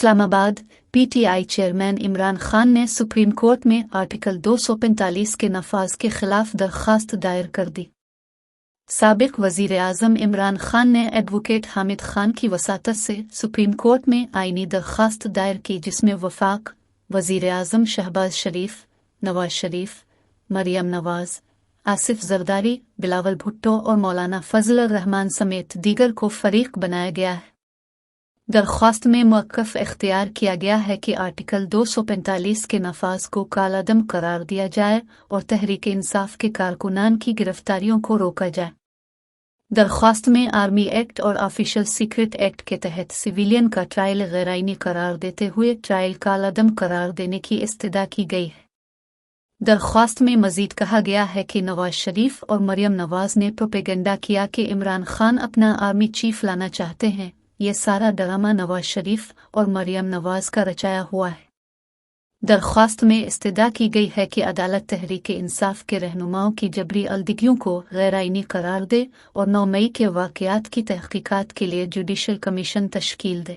اسلام آباد P T I chairman Imran Khan نے supreme court میں آرٹیکل 245 کے نفاذ کے خلاف درخواست دائر کر دی۔ سابق وزیر اعظم عمران خان نے ایڈوکیٹ حامد خان کی وساطت سے سپریم کورٹ میں آئینی درخواست دائر کی، جس میں وفاق وزیر اعظم شہباز شریف، نواز شریف، مریم نواز، آصف زرداری، بلاول بھٹو اور مولانا فضل الرحمان سمیت دیگر کو فریق بنایا گیا ہے۔ درخواست میں موقف اختیار کیا گیا ہے کہ آرٹیکل 245 کے نفاذ کو کالعدم قرار دیا جائے اور تحریک انصاف کے کارکنان کی گرفتاریوں کو روکا جائے۔ درخواست میں آرمی ایکٹ اور آفیشل سیکرٹ ایکٹ کے تحت سویلین کا ٹرائل غیر آئینی قرار دیتے ہوئے ٹرائل کالعدم قرار دینے کی استدعا کی گئی ہے۔ درخواست میں مزید کہا گیا ہے کہ نواز شریف اور مریم نواز نے پروپیگنڈا کیا کہ عمران خان اپنا آرمی چیف لانا چاہتے ہیں۔ یہ سارا ڈرامہ نواز شریف اور مریم نواز کا رچایا ہوا ہے۔ درخواست میں استدعا کی گئی ہے کہ عدالت تحریک انصاف کے رہنماؤں کی جبری علدگیوں کو غیر آئینی قرار دے اور 9 مئی کے واقعات کی تحقیقات کے لیے جوڈیشل کمیشن تشکیل دے۔